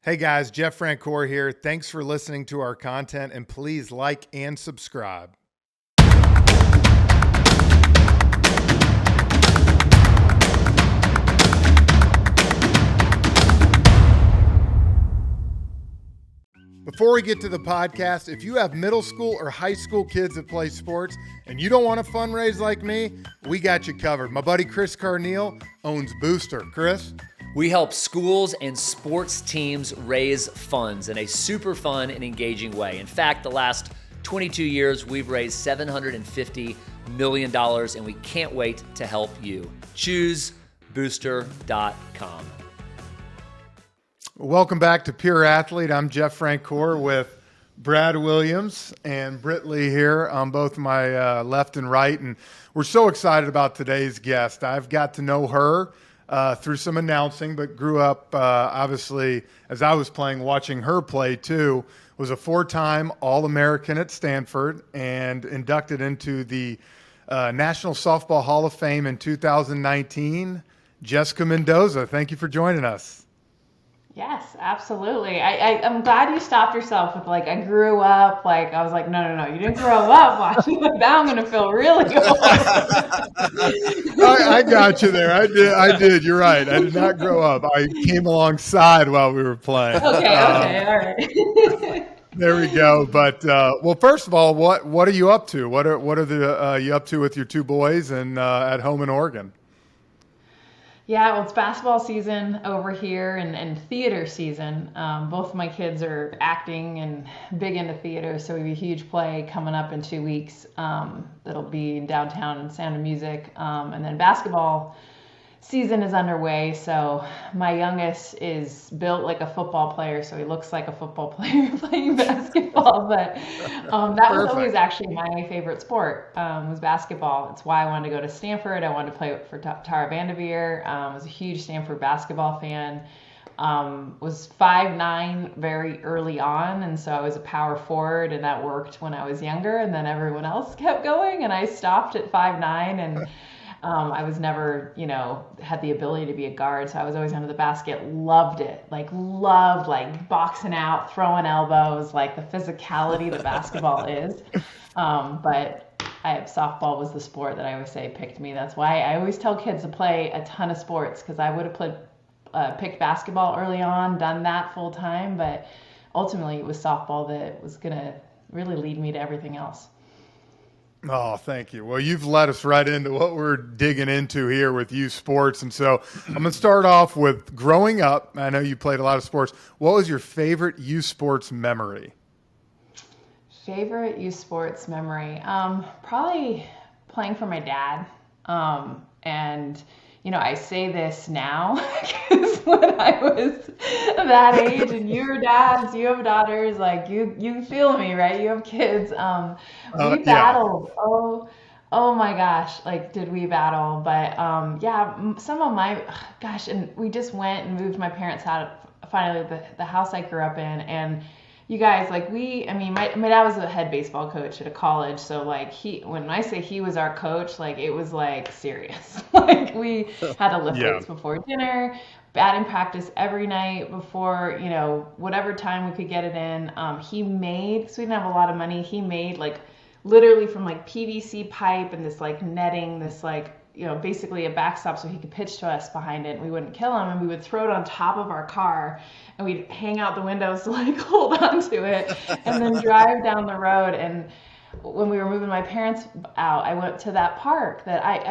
Hey guys, Jeff Francoeur here. Thanks for listening to our content and please like and subscribe. Before we get to the podcast, if you have middle school or high school kids that play sports and you don't want to fundraise like me, we got you covered. My buddy Chris Carneal owns Booster. Chris? We help schools and sports teams raise funds in a super fun and engaging way. In fact, the last 22 years, we've raised $750 million, and we can't wait to help you. Choose booster.com. Welcome back to Pure Athlete. I'm Jeff Francoeur with Brad Williams and Britt Lee here on both my left and right. And we're so excited about today's guest. I've got to know her through some announcing, but grew up, obviously, as I was playing, watching her play too. Was a four-time All-American at Stanford and inducted into the National Softball Hall of Fame in 2019. Jessica Mendoza, thank you for joining us. Yes, absolutely. I'm glad you stopped yourself with I grew up, I was like, no, you didn't grow up watching. Now I'm going to feel really old. I got you there. I did. You're right. I did not grow up. I came alongside while we were playing. Okay, all right. There we go. But well, first of all, what are you up to? What are you up to with your two boys and at home in Oregon? Yeah, well, it's basketball season over here and theater season. Both of my kids are acting and big into theater, so we have a huge play coming up in 2 weeks. That'll be in downtown Sound of Music. And then basketball season is underway, so my youngest is built like a football player, so he looks like a football player playing basketball. But that was always actually my favorite sport, was basketball. It's why I wanted to go to Stanford. I wanted to play for Tara Vanderveer. I was a huge Stanford basketball fan. Was 5'9" very early on, and so I was a power forward, and that worked when I was younger, and then everyone else kept going, and I stopped at 5'9", and I was never, had the ability to be a guard, so I was always under the basket. Loved it. Loved boxing out, throwing elbows, the physicality that basketball is. But softball was the sport that I always say picked me. That's why I always tell kids to play a ton of sports, because I would have picked basketball early on, done that full time, but ultimately it was softball that was going to really lead me to everything else. Oh, thank you. Well, you've led us right into what we're digging into here with youth sports. And so I'm going to start off with growing up. I know you played a lot of sports. What was your favorite youth sports memory? Favorite youth sports memory? Probably playing for my dad. And I say this now because when I was that age, and you're dads, you have daughters, you feel me, right? You have kids. We battled. Yeah. Oh my gosh, did we battle? But some of my and we just went and moved my parents out. Finally, the house I grew up in, and you guys, my dad was a head baseball coach at a college, so when I say he was our coach, it was serious. We had to lift weights before dinner, batting practice every night before, whatever time we could get it in. He made, so we didn't have a lot of money, he made literally from PVC pipe and this netting, this basically a backstop so he could pitch to us behind it and we wouldn't kill him, and we would throw it on top of our car and we'd hang out the windows to hold on to it and then drive down the road. And when we were moving my parents out, I went to that park that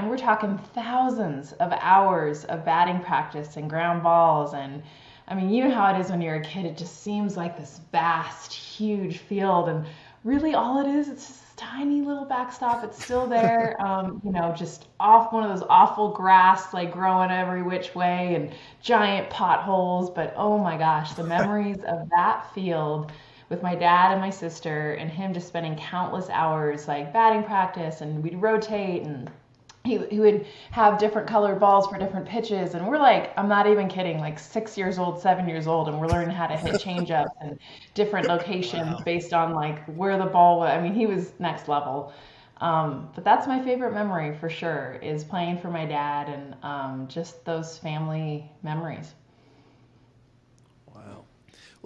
we're talking thousands of hours of batting practice and ground balls. And you know how it is when you're a kid, it just seems like this vast, huge field, and really all it is, it's just tiny little backstop. It's still there, just off one of those awful grass, growing every which way, and giant potholes. But oh my gosh, the memories of that field with my dad and my sister, and him just spending countless hours batting practice, and we'd rotate, and he would have different colored balls for different pitches, and we're I'm not even kidding, 6 years old, 7 years old, and we're learning how to hit changeups and different locations based on where the ball was. He was next level. But that's my favorite memory for sure, is playing for my dad and just those family memories.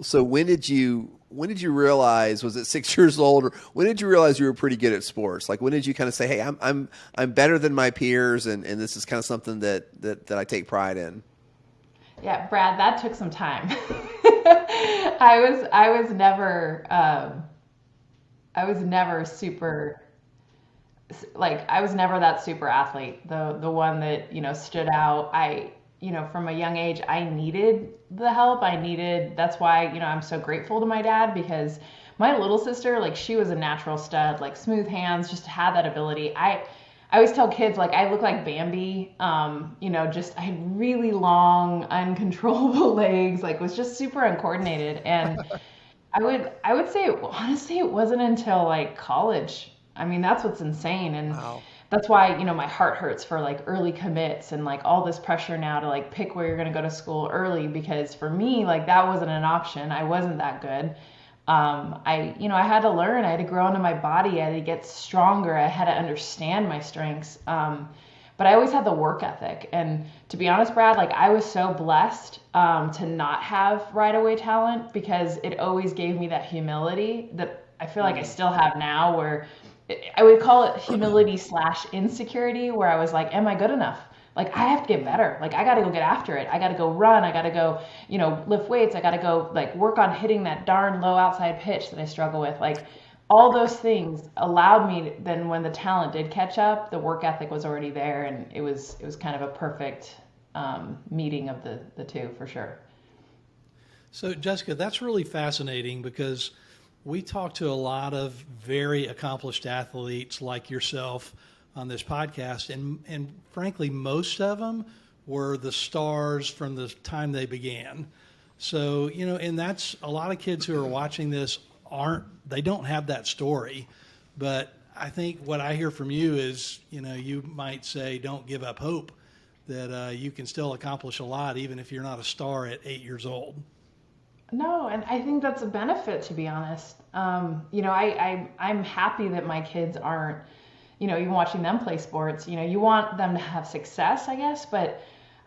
So when did you realize, was it 6 years old, or when did you realize you were pretty good at sports? Like, when did you kind of say, hey, I'm better than my peers, and this is kind of something that I take pride in? Yeah, Brad, that took some time. I was never super, like, I was never that super athlete, the one that, stood out. From a young age, I needed the help. That's why, I'm so grateful to my dad, because my little sister, like, she was a natural stud, like smooth hands, just had that ability. I always tell kids, like, I look like Bambi. I had really long, uncontrollable legs, like, was just super uncoordinated. And I would say, honestly, it wasn't until like college. I mean, that's what's insane. And Wow. that's why, my heart hurts for like early commits and like all this pressure now to like pick where you're going to go to school early, because for me, like, that wasn't an option. I wasn't that good. I had to learn, I had to grow into my body, I had to get stronger, I had to understand my strengths. But I always had the work ethic. And to be honest, Brad, like, I was so blessed to not have right away talent, because it always gave me that humility that I feel like I still have now, where I would call it humility / insecurity, where I was like, am I good enough? Like, I have to get better. Like, I got to go get after it. I got to go run. I got to go, lift weights. I got to go like work on hitting that darn low outside pitch that I struggle with. Like, all those things allowed me, then when the talent did catch up, the work ethic was already there. And it was kind of a perfect meeting of the two, for sure. So, Jessica, that's really fascinating, because we talk to a lot of very accomplished athletes like yourself on this podcast, and frankly, most of them were the stars from the time they began. So, and that's a lot of kids who are watching this they don't have that story. But I think what I hear from you is, you might say, don't give up hope, that you can still accomplish a lot even if you're not a star at 8 years old. No, and I think that's a benefit, to be honest. I'm happy that my kids aren't, even watching them play sports, you want them to have success, I guess, but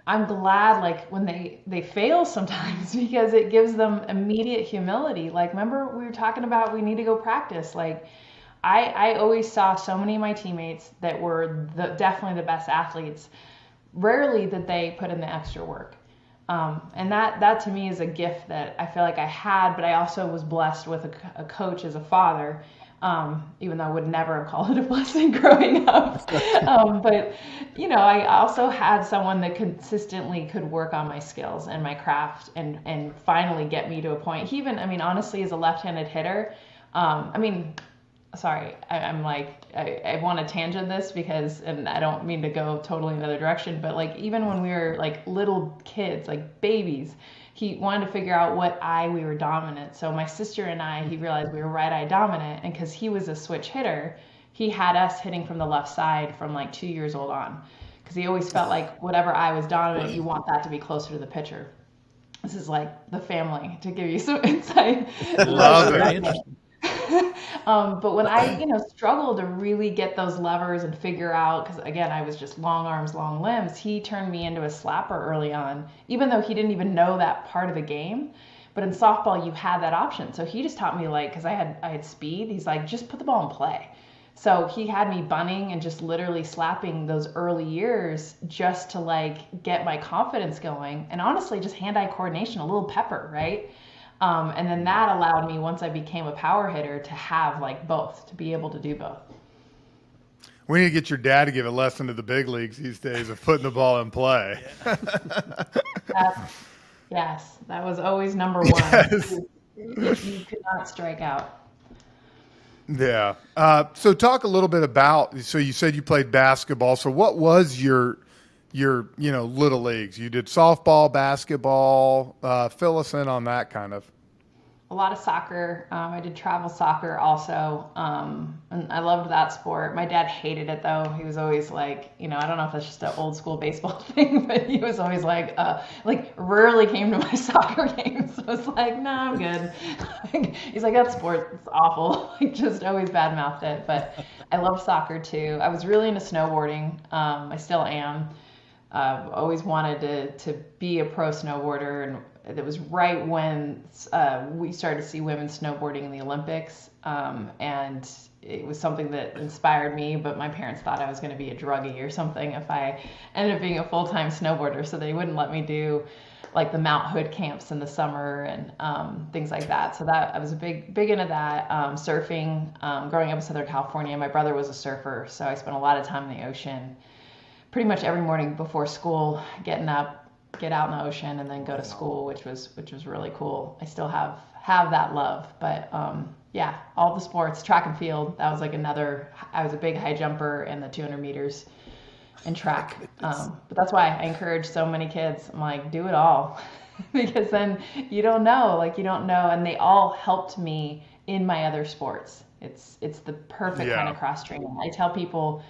I'm glad, like, when they fail sometimes, because it gives them immediate humility. Like, remember we were talking about, we need to go practice. Like, I always saw so many of my teammates that were definitely the best athletes, rarely did they put in the extra work. And that to me is a gift that I feel like I had, but I also was blessed with a coach as a father, even though I would never have called it a blessing growing up. But, I also had someone that consistently could work on my skills and my craft, and finally get me to a point. He even, honestly, as a left-handed hitter, sorry, I want to tangent this, because, and I don't mean to go totally in the other direction, but like, even when we were like little kids, like babies, he wanted to figure out what eye we were dominant. So my sister and I, he realized we were right eye dominant, and because he was a switch hitter, he had us hitting from the left side from like 2 years old on, because he always felt like whatever eye was dominant, you want that to be closer to the pitcher. This is like the family, to give you some insight. Love it. But when I, struggled to really get those levers and figure out, because again, I was just long arms, long limbs, he turned me into a slapper early on, even though he didn't even know that part of the game. But in softball, you had that option. So he just taught me, like, because I had speed, he's like, just put the ball in play. So he had me bunting and just literally slapping those early years, just to like get my confidence going. And honestly, just hand-eye coordination, a little pepper, right? And then that allowed me, once I became a power hitter, to have like both, to be able to do both. We need to get your dad to give a lesson to the big leagues these days of putting the ball in play. Yes, that was always number one. Yes. You could not strike out. Yeah. So talk a little bit about, so you said you played basketball. So what was your little leagues? You did softball, basketball, fill us in on that kind of. A lot of soccer. I did travel soccer also. And I loved that sport. My dad hated it though. He was always like, I don't know if that's just an old school baseball thing, but he was always like rarely came to my soccer games. So I was like, no, I'm good. He's like, that sport, it's awful. Just always badmouthed it. But I love soccer too. I was really into snowboarding. I still am. Always wanted to be a pro snowboarder, and it was right when we started to see women snowboarding in the Olympics, and it was something that inspired me, but my parents thought I was going to be a druggie or something if I ended up being a full-time snowboarder, so they wouldn't let me do like the Mount Hood camps in the summer and things like that. So that I was a big into that. Surfing, growing up in Southern California, my brother was a surfer, so I spent a lot of time in the ocean. Pretty much every morning before school, getting up, get out in the ocean, and then go to school, which was really cool. I still have that love, but yeah, all the sports, track and field. That was like another. I was a big high jumper in the 200 meters. And track. But that's why I encourage so many kids. I'm like, do it all. Because then you don't know, and they all helped me in my other sports. It's the perfect kind of cross training. I tell people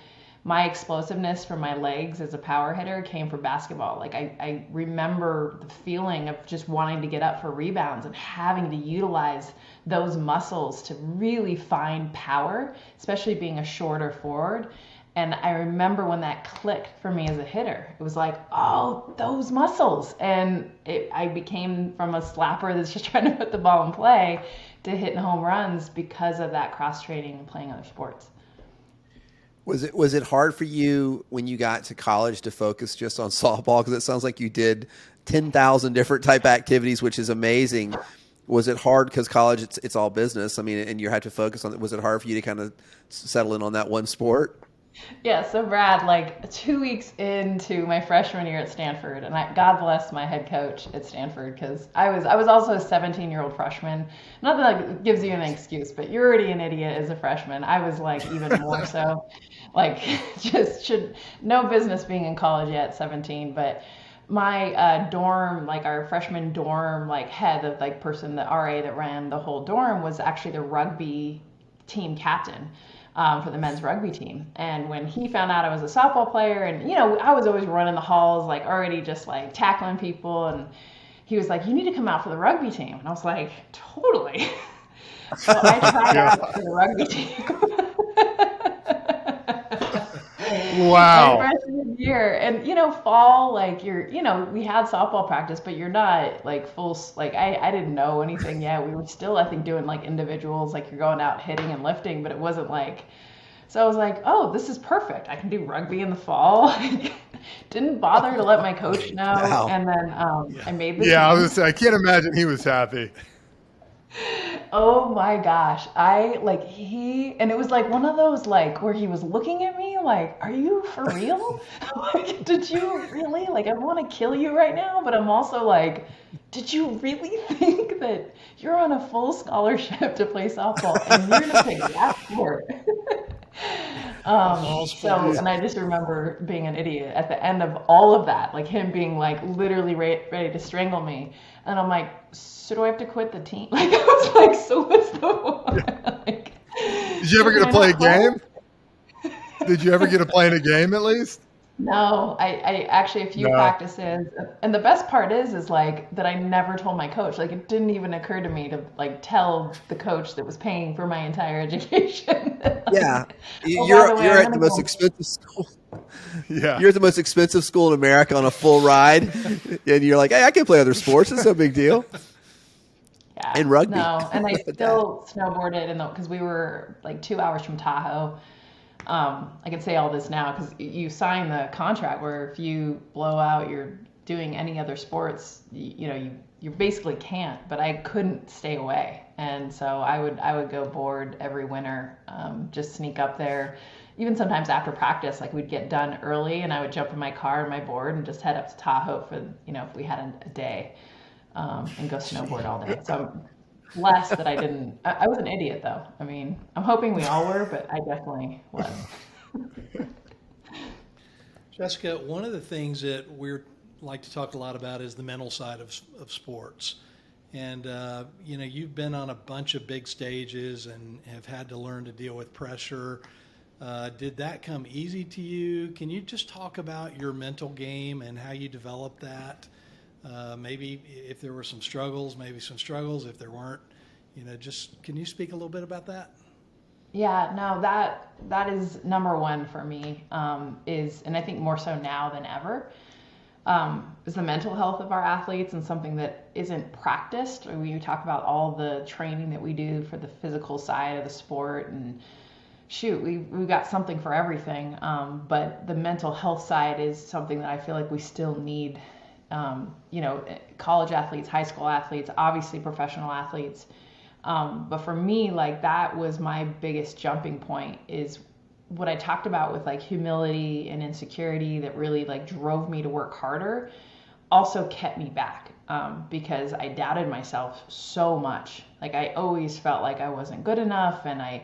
my explosiveness from my legs as a power hitter came from basketball. Like I remember the feeling of just wanting to get up for rebounds and having to utilize those muscles to really find power, especially being a shorter forward. And I remember when that clicked for me as a hitter. It was like, oh, those muscles. And I became from a slapper that's just trying to put the ball in play to hitting home runs because of that cross training and playing other sports. Was it hard for you when you got to college to focus just on softball? Because it sounds like you did 10,000 different type activities, which is amazing. Was it hard because college, it's all business? I mean, and you had to focus on it. Was it hard for you to kind of settle in on that one sport? Yeah, so Brad, like 2 weeks into my freshman year at Stanford, and God bless my head coach at Stanford, because I was also a 17-year-old freshman. Not that it gives you an excuse, but you're already an idiot as a freshman. I was like even more so, like just should no business being in college yet at 17. But my dorm, like our freshman dorm, like head of like person, the RA that ran the whole dorm was actually the rugby team captain. For the men's rugby team. And when he found out I was a softball player, and I was always running the halls, like already just like tackling people, and he was like, you need to come out for the rugby team. And I was like, totally. So I tried out for the rugby team. Wow. My freshman year. And fall, like we had softball practice, but you're not like full, like I didn't know anything yet. We were still, I think, doing like individuals, like you're going out hitting and lifting, but it wasn't like, so I was like, oh, this is perfect. I can do rugby in the fall. Didn't bother to let my coach know. Wow. And then I made the Yeah, I can't imagine he was happy. Oh my gosh. And it was like one of those, like, where he was looking at me like, are you for real? Like, did you really? Like, I want to kill you right now, but I'm also like, did you really think that you're on a full scholarship to play softball and you're going to pick that sport? And I just remember being an idiot at the end of all of that, like him being like literally ready to strangle me. And I'm like, so do I have to quit the team? Like, I was like, so what's the one? Like, Did you ever get to play a game? Did you ever get to play in a game at least? No, I actually a few practices, and the best part is like that I never told my coach. Like, it didn't even occur to me to like tell the coach that was paying for my entire education. Like, Yeah, oh, you're at the most expensive school. Yeah. You're at the most expensive school in America on a full ride, and you're like, hey, I can play other sports. It's no big deal. Yeah. And rugby. No, and I still snowboarded because we were like 2 hours from Tahoe. I can say all this now because you sign the contract where if you blow out, you're doing any other sports, you basically can't. But I couldn't stay away, and so I would go board every winter, just sneak up there. Even sometimes after practice, like we'd get done early, and I would jump in my car and my board and just head up to Tahoe for if we had a day, and go snowboard all day. So blessed that I was an idiot though. I mean, I'm hoping we all were, but I definitely was. Jessica, one of the things that we like to talk a lot about is the mental side of sports. And, you've been on a bunch of big stages and have had to learn to deal with pressure. Did that come easy to you? Can you just talk about your mental game and how you developed that? Maybe if there were some struggles, if there weren't, just can you speak a little bit about that? Yeah, no, that is number one for me, and I think more so now than ever. is the mental health of our athletes, and something that isn't practiced. When you talk about all the training that we do for the physical side of the sport, and shoot, we've got something for everything. But the mental health side is something that I feel like we still need. College athletes, high school athletes, obviously professional athletes. But for me, like, that was my biggest jumping point, is what I talked about with like humility and insecurity that really like drove me to work harder, also kept me back, because I doubted myself so much. Like, I always felt like I wasn't good enough, and I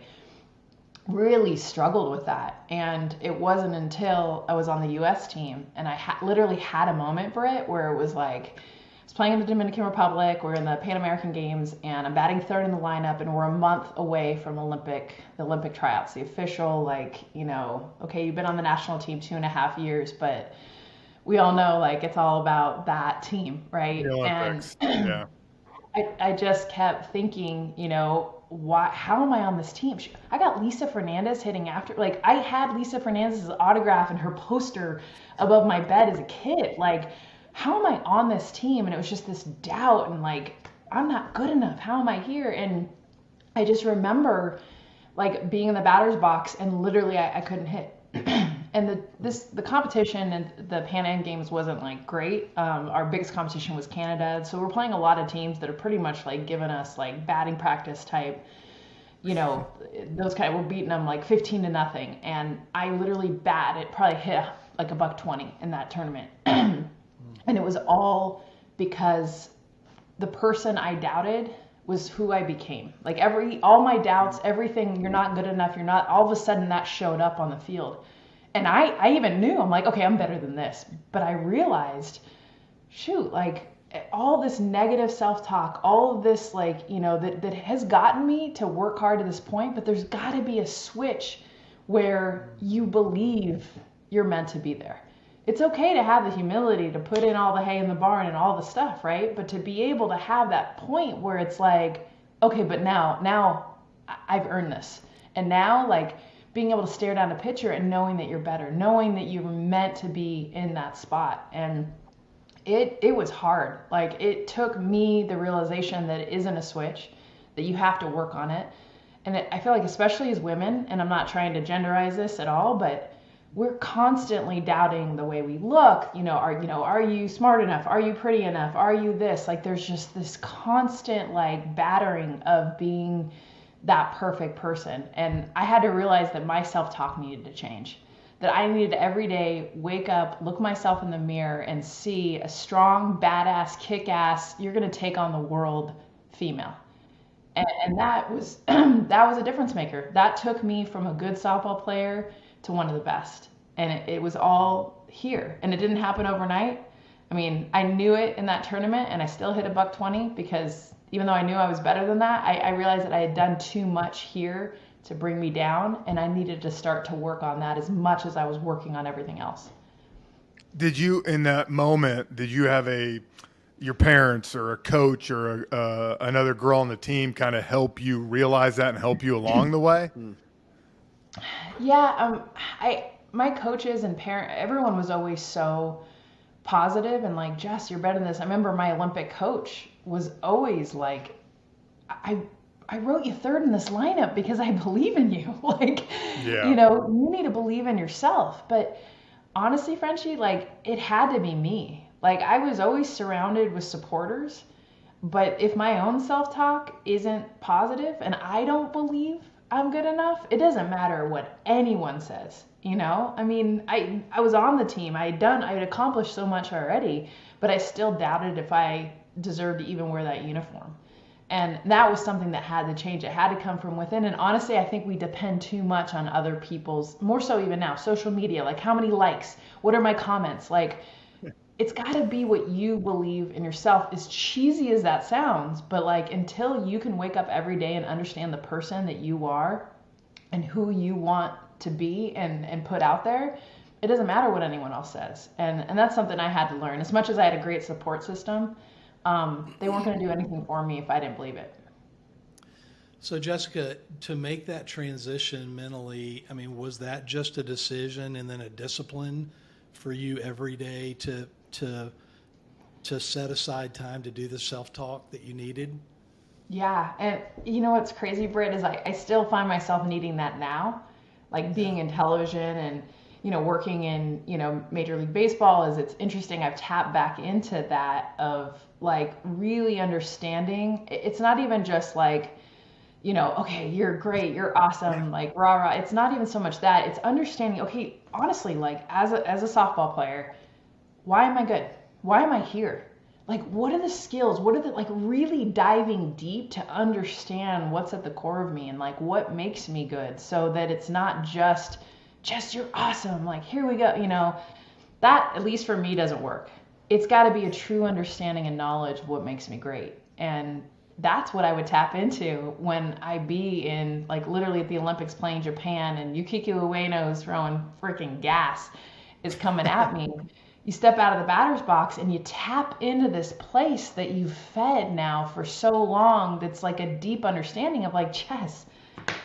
really struggled with that. And it wasn't until I was on the US team and I literally had a moment for it, where it was like, I was playing in the Dominican Republic, we're in the Pan American Games, and I'm batting third in the lineup, and we're a month away from the Olympic tryouts, the official, like, okay, you've been on the national team 2.5 years, but we all know, like, it's all about that team, right? The Olympics. And Yeah. I just kept thinking, how am I on this team? I got Lisa Fernandez hitting after. Like, I had Lisa Fernandez's autograph and her poster above my bed as a kid. Like, how am I on this team? And it was just this doubt, and like, I'm not good enough. How am I here? And I just remember like being in the batter's box, and literally I couldn't hit. And the competition and the Pan Am Games wasn't like great. Our biggest competition was Canada, so we're playing a lot of teams that are pretty much like giving us like batting practice type, those kind. We're beating them like 15-0, and I literally probably hit like $120 in that tournament, and it was all because the person I doubted was who I became. Like, all my doubts, everything, you're not good enough, you're not, all of a sudden that showed up on the field. And I even knew, I'm like, okay, I'm better than this. But I realized, shoot, like, all this negative self-talk, all of this, like, that has gotten me to work hard to this point, but there's got to be a switch where you believe you're meant to be there. It's okay to have the humility to put in all the hay in the barn and all the stuff, right? But to be able to have that point where it's like, okay, but now I've earned this. And now, like, being able to stare down a pitcher and knowing that you're better, knowing that you were meant to be in that spot. And it was hard. Like, it took me the realization that it isn't a switch, that you have to work on it. And I feel like, especially as women, and I'm not trying to genderize this at all, but we're constantly doubting the way we look. Are you smart enough? Are you pretty enough? Are you this? Like, there's just this constant like battering of being that perfect person. And I had to realize that my self-talk needed to change, that I needed to every day wake up, look myself in the mirror, and see a strong, badass, kick-ass, you're going to take on the world female. And that was that was a difference maker. That took me from a good softball player to one of the best. And it was all here. And it didn't happen overnight. I mean, I knew it in that tournament, and I still hit $120, because even though I knew I was better than that, I realized that I had done too much here to bring me down, and I needed to start to work on that as much as I was working on everything else. Did you, in that moment, did you have your parents or a coach or another girl on the team kind of help you realize that and help you along the way? Yeah, my coaches and everyone was always so positive and like, Jess, you're better than this. I remember my Olympic coach was always like, I wrote you third in this lineup because I believe in you. Like, Yeah. You need to believe in yourself. But honestly, Frenchie, like, it had to be me. Like, I was always surrounded with supporters, but if my own self-talk isn't positive and I don't believe I'm good enough, it doesn't matter what anyone says. I mean, I was on the team. I had accomplished so much already, but I still doubted if I deserved to even wear that uniform. And that was something that had to change. It had to come from within. And honestly, I think we depend too much on other people's, more so even now, social media. Like, how many likes? What are my comments? Like, it's got to be what you believe in yourself, as cheesy as that sounds. But like, until you can wake up every day and understand the person that you are and who you want to be and put out there, it doesn't matter what anyone else says. And that's something I had to learn. As much as I had a great support system, they weren't going to do anything for me if I didn't believe it. So Jessica, to make that transition mentally, I mean, was that just a decision and then a discipline for you every day to to set aside time to do the self-talk that you needed? Yeah, and you know what's crazy, Britt, is I still find myself needing that now, like being in television and working in Major League Baseball. Is it's interesting. I've tapped back into that of like really understanding. It's not even just like okay, you're great, you're awesome, like rah rah. It's not even so much that. It's understanding. Okay, honestly, like as a softball player, why am I good? Why am I here? Like, what are the skills? What are the, like, really diving deep to understand what's at the core of me and, like, what makes me good so that it's not just you're awesome. Like, here we go. That, at least for me, doesn't work. It's got to be a true understanding and knowledge of what makes me great. And that's what I would tap into when I be in, like, literally at the Olympics playing Japan and Yukiko Ueno's throwing freaking gas is coming at me. You step out of the batter's box and you tap into this place that you've fed now for so long that's like a deep understanding of like, Jess,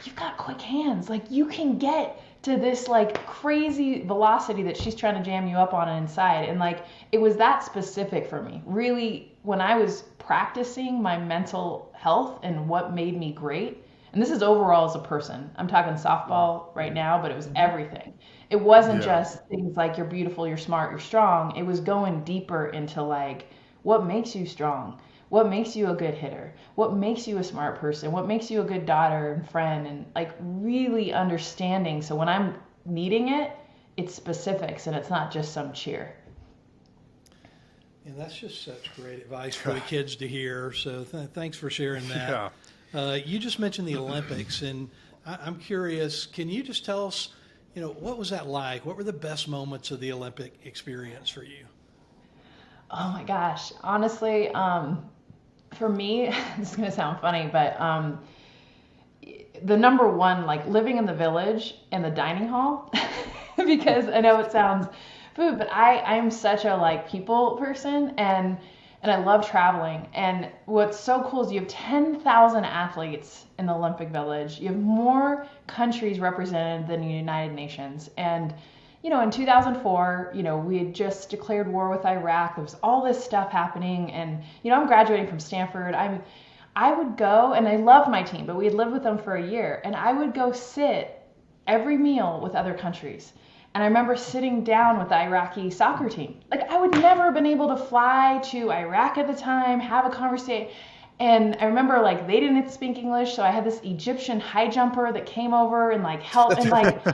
you've got quick hands. Like you can get to this like crazy velocity that she's trying to jam you up on inside. And like it was that specific for me. Really, when I was practicing my mental health and what made me great, and this is overall as a person. I'm talking softball right now, but it was everything. It wasn't just things like you're beautiful, you're smart, you're strong. It was going deeper into like what makes you strong, what makes you a good hitter, what makes you a smart person, what makes you a good daughter and friend, and like really understanding. So when I'm needing it, it's specifics and it's not just some cheer. And that's just such great advice for the kids to hear. So thanks for sharing that. You just mentioned the Olympics, and I'm curious, can you just tell us, what was that like? What were the best moments of the Olympic experience for you? Oh my gosh. Honestly, for me, this is going to sound funny, but the number one, like living in the village and the dining hall, because I know it sounds food, but I'm such a like people person and I love traveling. And what's so cool is you have 10,000 athletes in the Olympic Village. You have more countries represented than the United Nations. And, in 2004, we had just declared war with Iraq. There was all this stuff happening. And, I'm graduating from Stanford. I would go, and I loved my team, but we had lived with them for a year. And I would go sit every meal with other countries. And I remember sitting down with the Iraqi soccer team. Like I would never have been able to fly to Iraq at the time, have a conversation. And I remember like they didn't speak English, so I had this Egyptian high jumper that came over and like helped. And like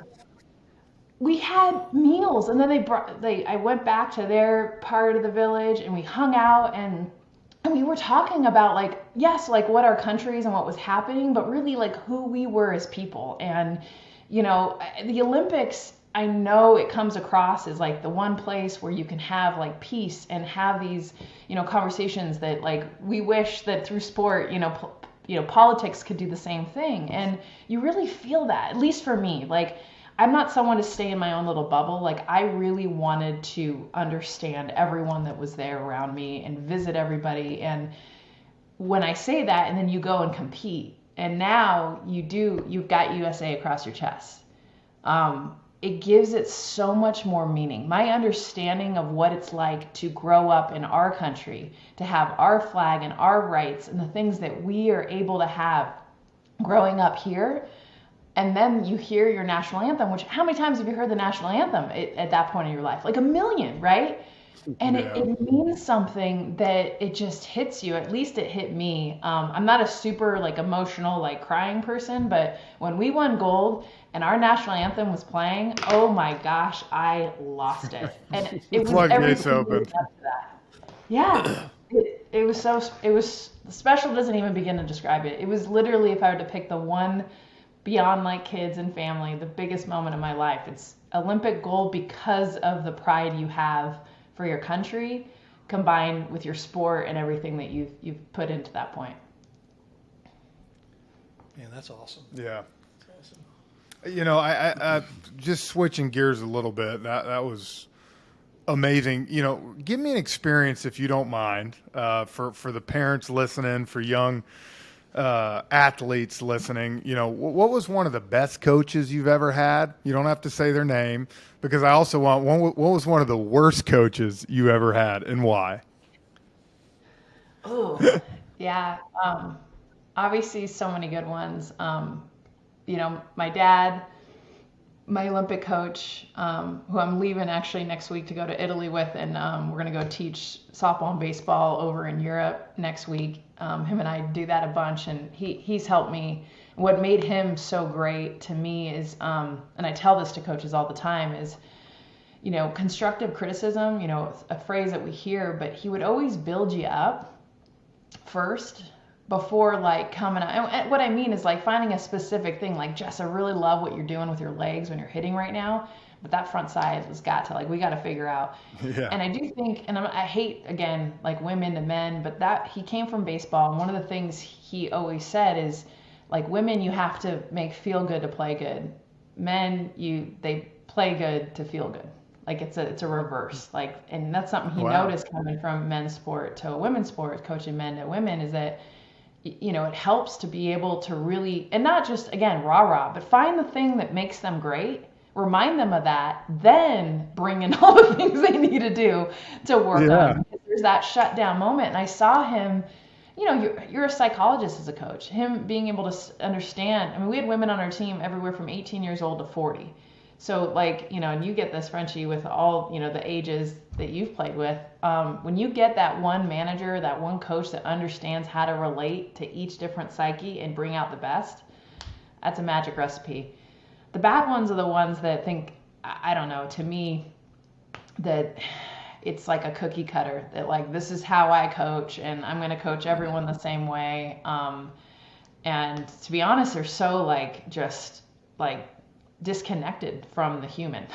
we had meals, and then I went back to their part of the village and we hung out and we were talking about like, yes, like what our countries and what was happening, but really like who we were as people. And, the Olympics, I know it comes across as like the one place where you can have like peace and have these, conversations that like we wish that through sport, politics could do the same thing. And you really feel that, at least for me. Like I'm not someone to stay in my own little bubble. Like I really wanted to understand everyone that was there around me and visit everybody. And when I say that, and then you go and compete, and now you've got USA across your chest. It gives it so much more meaning. My understanding of what it's like to grow up in our country, to have our flag and our rights and the things that we are able to have growing up here. And then you hear your national anthem, which how many times have you heard the national anthem at that point in your life? Like a million, right? And it means something that it just hits you. At least it hit me. I'm not a super like emotional, like crying person, but when we won gold and our national anthem was playing, oh my gosh, I lost it. And it was Floodgates everything opened. leading up to that. Yeah, it was special. Doesn't even begin to describe it. It was literally, if I were to pick the one beyond like kids and family, the biggest moment of my life. It's Olympic gold because of the pride you have for your country, combined with your sport and everything that you've put into that point. Man, that's awesome. Yeah. I just switching gears a little bit. That was amazing. Give me an experience, if you don't mind, for the parents listening, for young athletes listening, what was one of the best coaches you've ever had? You don't have to say their name, because I also want what was one of the worst coaches you ever had, and why? Oh, yeah. Obviously, so many good ones. My dad, my Olympic coach, who I'm leaving actually next week to go to Italy with, and we're going to go teach softball and baseball over in Europe next week. Him and I do that a bunch, and he's helped me. What made him so great to me is, and I tell this to coaches all the time, is, constructive criticism, a phrase that we hear, but he would always build you up first before like coming out. And what I mean is like finding a specific thing, like, Jess, I really love what you're doing with your legs when you're hitting right now, but that front side has got to, like, we got to figure out. Yeah. And I do think, and I hate, again, like women to men, but that he came from baseball. And one of the things he always said is, like, women, you have to make feel good to play good. Men, they play good to feel good. Like it's a reverse. Like, and that's something he Wow. noticed coming from men's sport to a women's sport, coaching men to women, is that it helps to be able to really, and not just, again, rah-rah, but find the thing that makes them great, remind them of that, then bring in all the things they need to do to work Yeah. on. There's that shutdown moment. And I saw him, you're a psychologist as a coach, him being able to understand. I mean, we had women on our team everywhere from 18 years old to 40. So, like, and you get this, Frenchie, with all, the ages that you've played with. When you get that one manager, that one coach that understands how to relate to each different psyche and bring out the best, that's a magic recipe. The bad ones are the ones that think, I don't know, to me, that it's like a cookie cutter, that, like, this is how I coach and I'm going to coach everyone the same way. And to be honest, they're so, like, just, like, disconnected from the human.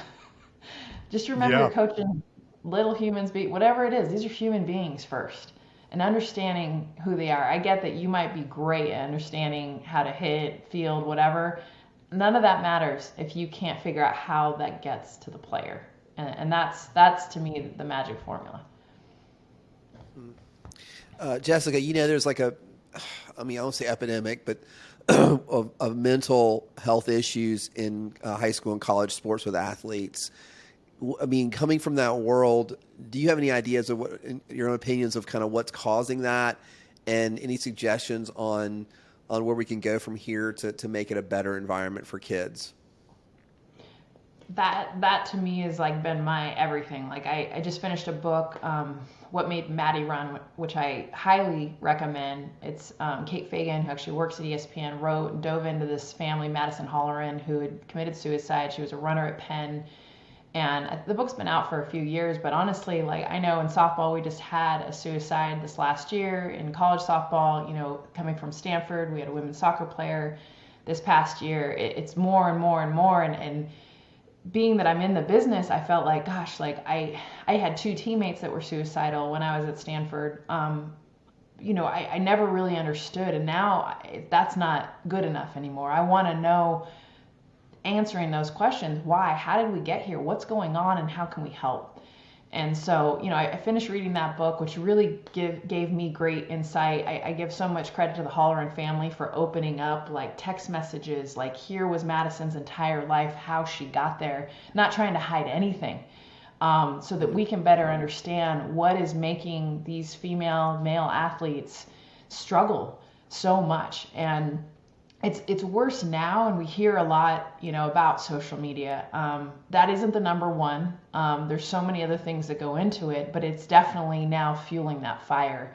Just remember, Yeah. you're coaching little humans, whatever it is, these are human beings first, and understanding who they are. I get that you might be great at understanding how to hit, field, whatever. None of that matters if you can't figure out how that gets to the player. And that's to me the magic formula. Jessica, there's like I won't say epidemic, but of mental health issues in high school and college sports with athletes. I mean, coming from that world, do you have any ideas of what, in your own opinions, of kind of what's causing that, and any suggestions on where we can go from here to make it a better environment for kids? That to me has, like, been my everything. Like, I just finished a book, What Made Maddie Run, which I highly recommend. It's Kate Fagan, who actually works at ESPN, wrote and dove into this family, Madison Holleran, who had committed suicide. She was a runner at Penn. And the book's been out for a few years, but honestly, like, I know in softball, we just had a suicide this last year. In college softball, coming from Stanford, we had a women's soccer player this past year. It's more and more and more. And being that I'm in the business, I felt like, gosh, like I had two teammates that were suicidal when I was at Stanford. I never really understood. And now that's not good enough anymore. I want to know, answering those questions. Why? How did we get here? What's going on? And how can we help? And so, I finished reading that book, which really gave me great insight. I give so much credit to the Holleran family for opening up, like, text messages. Like, here was Madison's entire life, how she got there, not trying to hide anything, so that we can better understand what is making these male athletes struggle so much. And it's worse now, and we hear a lot, about social media. That isn't the number one. There's so many other things that go into it, but it's definitely now fueling that fire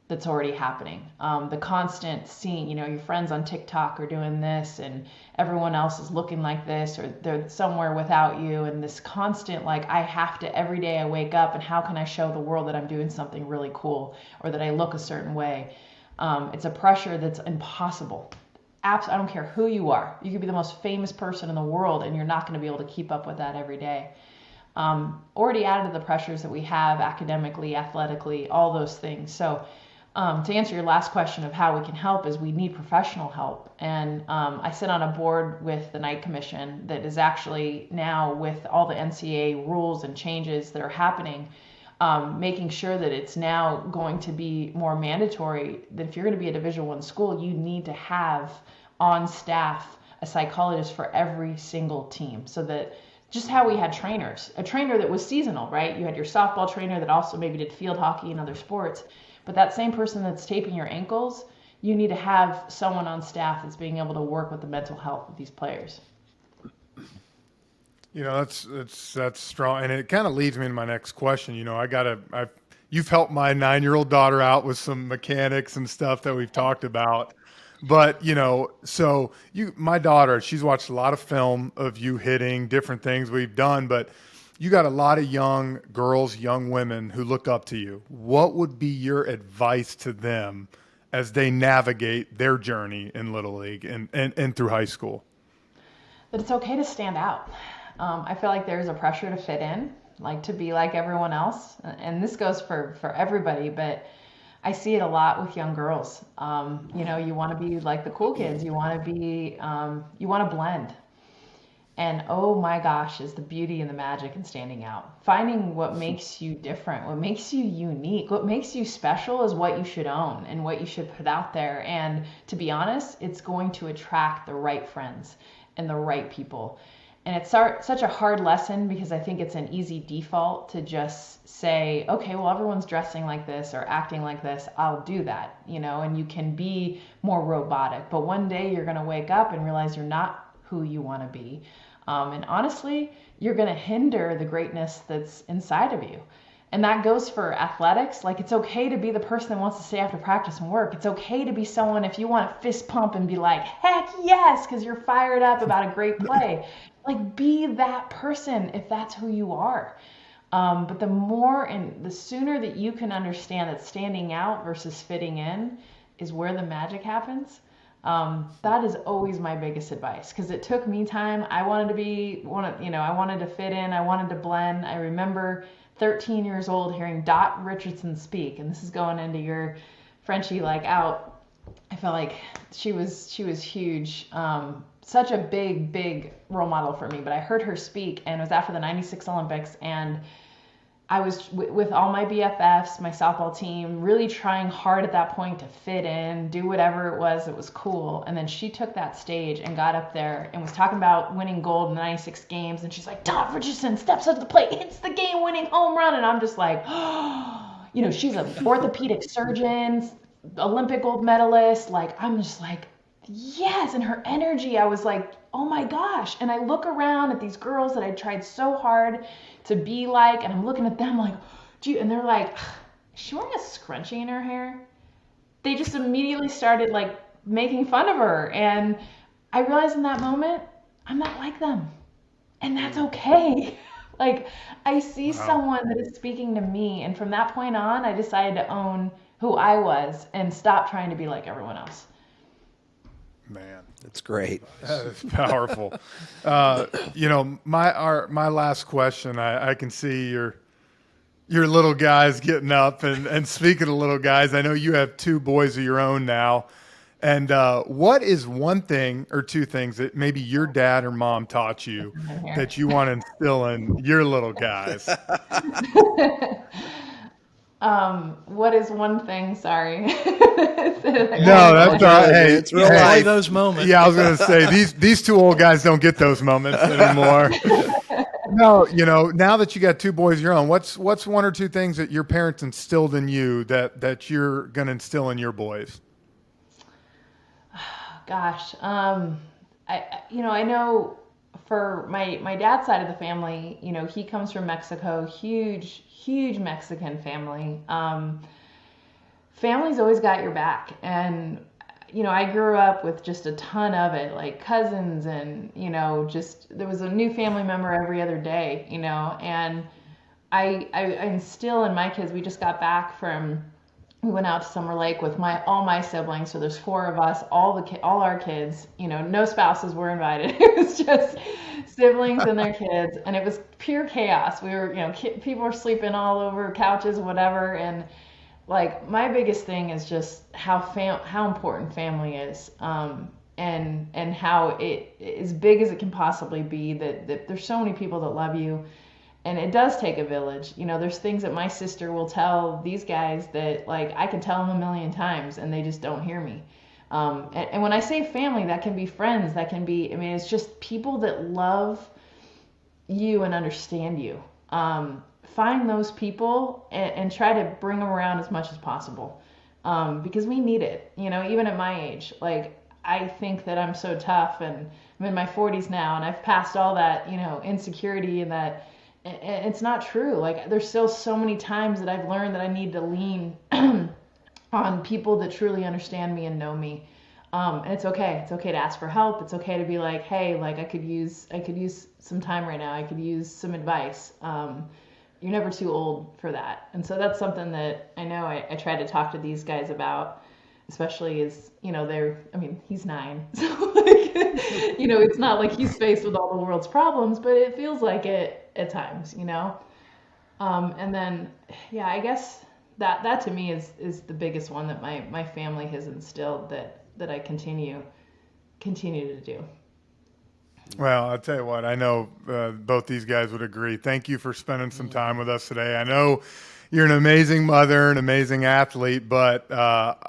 that's already happening. The constant seeing, your friends on TikTok are doing this, and everyone else is looking like this, or they're somewhere without you, and this constant, like, I have to, every day I wake up, and how can I show the world that I'm doing something really cool, or that I look a certain way? It's a pressure that's impossible. I don't care who you are. You could be the most famous person in the world, and you're not going to be able to keep up with that every day. Already added to the pressures that we have academically, athletically, all those things. So to answer your last question of how we can help, is we need professional help. And I sit on a board with the Knight Commission that is actually now, with all the NCAA rules and changes that are happening, making sure that it's now going to be more mandatory that if you're going to be a Division I school, you need to have on staff a psychologist for every single team, so that just how we had trainers, a trainer that was seasonal, right? You had your softball trainer that also maybe did field hockey and other sports, but that same person that's taping your ankles, you need to have someone on staff that's being able to work with the mental health of these players. You know, that's strong, and it kind of leads me to my next question. You know, you've helped my 9-year-old daughter out with some mechanics and stuff that we've talked about. But, you know, so my daughter, she's watched a lot of film of you hitting different things we've done, but you got a lot of young girls, young women who look up to you. What would be your advice to them as they navigate their journey in Little League and through high school? That it's okay to stand out. I feel like there's a pressure to fit in, like to be like everyone else. And this goes for everybody, but I see it a lot with young girls. You know, you want to be like the cool kids. You want to blend. And oh my gosh, is the beauty and the magic in standing out. Finding what makes you different, what makes you unique, what makes you special is what you should own and what you should put out there. And to be honest, it's going to attract the right friends and the right people. And it's such a hard lesson because I think it's an easy default to just say, okay, well, everyone's dressing like this or acting like this, I'll do that, you know, and you can be more robotic. But one day you're going to wake up and realize you're not who you want to be. And honestly, you're going to hinder the greatness that's inside of you. And that goes for athletics. Like, it's okay to be the person that wants to stay after practice and work. It's okay to be someone, if you want to fist pump and be like, heck yes, because you're fired up about a great play. Like, be that person if that's who you are. But the more and the sooner that you can understand that standing out versus fitting in is where the magic happens, that is always my biggest advice, because it took me time. I wanted to fit in. I wanted to blend. I remember 13 years old hearing Dot Richardson speak, and this is going into your Frenchie like out. I felt like she was huge. Such a big role model for me. But I heard her speak, and it was after the '96 Olympics, and I was with all my BFFs, my softball team, really trying hard at that point to fit in, do whatever it was cool. And then she took that stage and got up there and was talking about winning gold in the '96 games. And she's like, Dot Richardson steps up to the plate, hits the game-winning home run. And I'm just like, oh, you know, she's an orthopedic surgeon, Olympic gold medalist. Like, I'm just like, yes. And her energy, I was like, oh my gosh. And I look around at these girls that I tried so hard to be like, and I'm looking at them like, gee, and they're like, is she wearing a scrunchie in her hair? They just immediately started like making fun of her. And I realized in that moment, I'm not like them. And that's okay. Like, I see someone that is speaking to me. And from that point on, I decided to own who I was and stop trying to be like everyone else. Man, That's great. that is powerful. You know, my last question, I can see your little guys getting up and speaking to little guys. I know you have 2 boys of your own now. And what is one thing or 2 things that maybe your dad or mom taught you that you want to instill in your little guys? What is one thing? Sorry. No, that's all right. Hey, It's real Enjoy life. those moments. yeah, I was going to say these 2 old guys don't get those moments anymore. No, you know, now that you got 2 boys of your own, what's 1 or 2 things that your parents instilled in you that you're going to instill in your boys? Gosh, I know for my dad's side of the family, you know, he comes from Mexico, huge Mexican family. Family's always got your back, and you know, I grew up with just a ton of it, like cousins, and you know, just there was a new family member every other day, you know, and I instill in my kids. We just got back from. We went out to Summer Lake with all my siblings. So there's 4 of us, all our kids, you know, no spouses were invited. It was just siblings and their kids. And it was pure chaos. We were, you know, people were sleeping all over couches, whatever. And like, my biggest thing is just how important family is. And how it as big as it can possibly be, that there's so many people that love you. And it does take a village. You know, there's things that my sister will tell these guys that, like, I can tell them a million times and they just don't hear me. And when I say family, that can be friends, that can be, I mean, it's just people that love you and understand you. Find those people and try to bring them around as much as possible, because we need it. You know, even at my age, like, I think that I'm so tough, and I'm in my 40s now, and I've passed all that, you know, insecurity and that. It's not true. Like, there's still so many times that I've learned that I need to lean on people that truly understand me and know me. And it's okay. It's okay to ask for help. It's okay to be like, hey, like, I could use some time right now. I could use some advice. You're never too old for that. And so that's something that I know I try to talk to these guys about, especially as, you know, he's 9. So, like, you know, it's not like he's faced with all the world's problems, but it feels like it at times, you know? And then, yeah, I guess that to me is the biggest one that my family has instilled that I continue to do. Well, I'll tell you what, I know both these guys would agree. Thank you for spending some time with us today. I know you're an amazing mother, an amazing athlete, but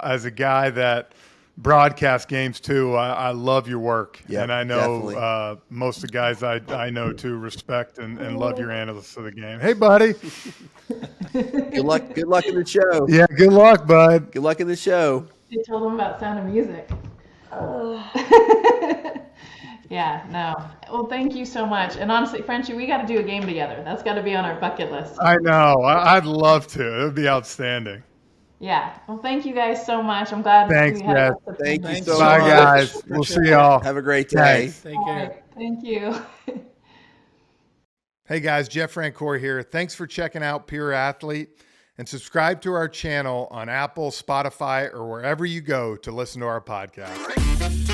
as a guy that broadcasts games too, I love your work. Yep, and I know definitely. most of the guys I know too respect and love your analysis of the game. Hey, buddy. Good luck in the show. Yeah, good luck, bud. Good luck in the show. You told them about Sound of Music. Yeah, no. Well, thank you so much. And honestly, Frenchie, we got to do a game together. That's got to be on our bucket list. I know. I'd love to. It would be outstanding. Yeah. Well, thank you guys so much. I'm glad Thanks, we had guys. a Thank you Thanks so so Bye, much. guys. We'll see y'all. Have a great day. Thanks. Take care. Thank you. Hey guys, Jeff Francoeur here. Thanks for checking out Pure Athlete, and subscribe to our channel on Apple, Spotify, or wherever you go to listen to our podcast.